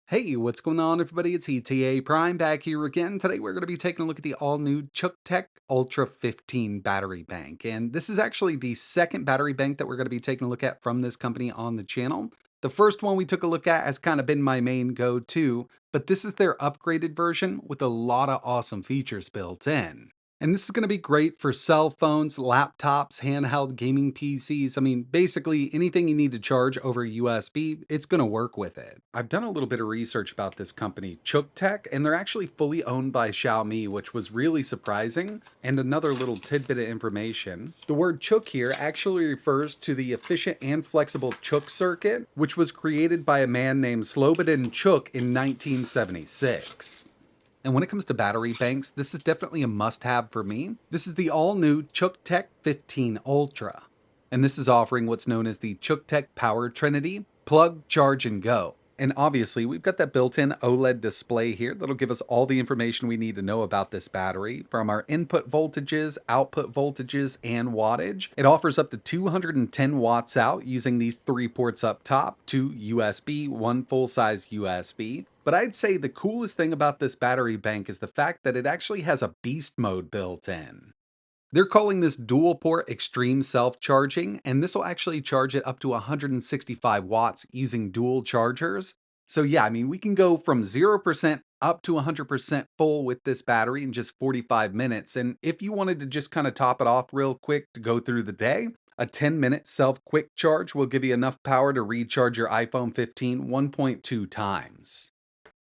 Hey, what's going on, everybody? It's ETA Prime back here again. Today we're going to be taking a look at the all-new CukTech Ultra 15 battery bank. And this is actually the second battery bank that we're going to be taking a look at from this company on the channel. The first one we took a look at has kind of been my main go-to, but this is their upgraded version with a lot of awesome features built in. And this is going to be great for cell phones, laptops, handheld gaming PCs. I mean, basically anything you need to charge over USB, it's going to work with it. I've done a little bit of research about this company, CukTech, and they're actually fully owned by Xiaomi, which was really surprising. And another little tidbit of information. The word Chuk here actually refers to the efficient and flexible Chuk circuit, which was created by a man named Slobodan Chuk in 1976. And when it comes to battery banks, this is definitely a must-have for me. This is the all-new CukTech 15 Ultra. And this is offering what's known as the CukTech Power Trinity, Plug, Charge, and Go. And obviously, we've got that built-in OLED display here that'll give us all the information we need to know about this battery, from our input voltages, output voltages, and wattage. It offers up to 210 watts out using these 3 ports up top, 2 USB, 1 full-size USB. But I'd say the coolest thing about this battery bank is the fact that it actually has a beast mode built in. They're calling this dual port extreme self-charging, and this will actually charge it up to 165 watts using dual chargers. So yeah, I mean, we can go from 0% up to 100% full with this battery in just 45 minutes. And if you wanted to just kind of top it off real quick to go through the day, a 10-minute self-quick charge will give you enough power to recharge your iPhone 15 1.2 times.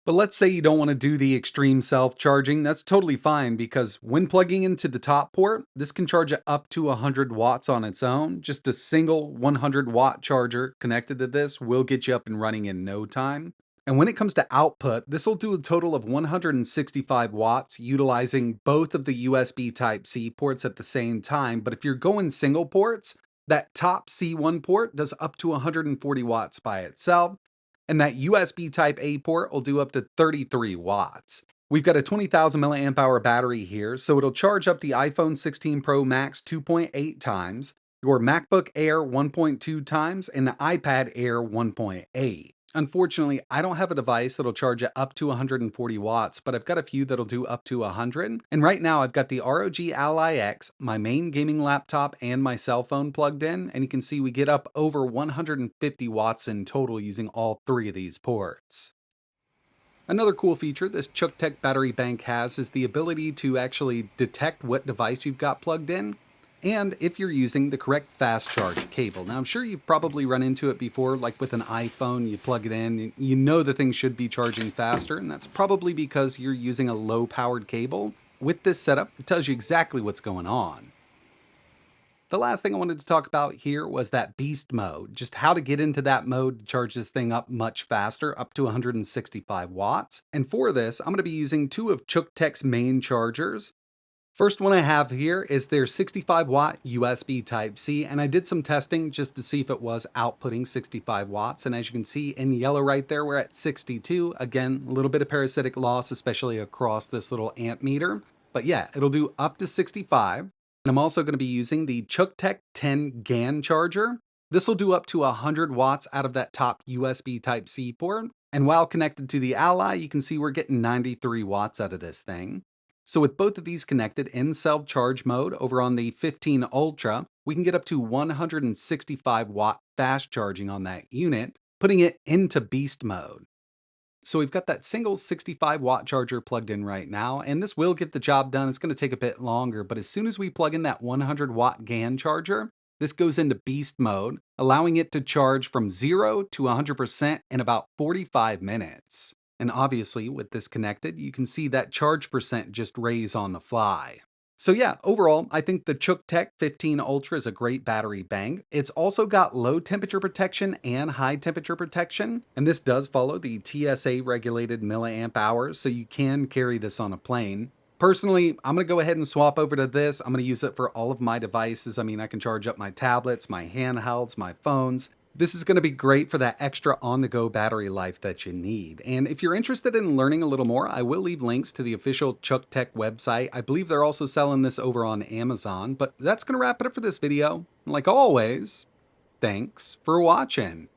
But let's say you don't want to do the extreme self-charging, that's totally fine because when plugging into the top port, this can charge it up to 100 watts on its own. Just a single 100 watt charger connected to this will get you up and running in no time. And when it comes to output, this will do a total of 165 watts utilizing both of the USB Type-C ports at the same time. But if you're going single ports, that top C1 port does up to 140 watts by itself. And that USB Type-A port will do up to 33 watts. We've got a 20,000 milliamp hour battery here, so it'll charge up the iPhone 16 Pro Max 2.8 times, your MacBook Air 1.2 times, and the iPad Air 1.8. Unfortunately, I don't have a device that'll charge it up to 140 watts, but I've got a few that'll do up to 100. And right now I've got the ROG Ally X, my main gaming laptop, and my cell phone plugged in, and you can see we get up over 150 watts in total using all 3 of these ports. Another cool feature this CukTech battery bank has is the ability to actually detect what device you've got plugged in, and if you're using the correct fast charge cable. Now, I'm sure you've probably run into it before, like with an iPhone, you plug it in, you know the thing should be charging faster, and that's probably because you're using a low-powered cable. With this setup, it tells you exactly what's going on. The last thing I wanted to talk about here was that beast mode, just how to get into that mode to charge this thing up much faster, up to 165 watts. And for this, I'm going to be using 2 of CukTech's main chargers. First one I have here is their 65 watt USB Type-C, and I did some testing just to see if it was outputting 65 watts, and as you can see in yellow right there, we're at 62. Again, a little bit of parasitic loss, especially across this little amp meter, but yeah, it'll do up to 65. And I'm also going to be using the CukTech 10 GaN charger. This will do up to 100 watts out of that top USB Type-C port, and while connected to the Ally, you can see we're getting 93 watts out of this thing. So with both of these connected in self-charge mode over on the 15 Ultra, we can get up to 165 watt fast charging on that unit, putting it into beast mode. So we've got that single 65 watt charger plugged in right now, and this will get the job done. It's going to take a bit longer, but as soon as we plug in that 100 watt GaN charger, this goes into beast mode, allowing it to charge from 0 to 100% in about 45 minutes. And obviously, with this connected, you can see that charge percent just raise on the fly. So yeah, overall, I think the CukTech 15 Ultra is a great battery bank. It's also got low temperature protection and high temperature protection, and this does follow the TSA regulated milliamp hours, so you can carry this on a plane. Personally, I'm going to go ahead and swap over to this. I'm going to use it for all of my devices. I mean, I can charge up my tablets, my handhelds, my phones. This is going to be great for that extra on-the-go battery life that you need. And if you're interested in learning a little more, I will leave links to the official CukTech website. I believe they're also selling this over on Amazon. But that's going to wrap it up for this video. Like always, thanks for watching.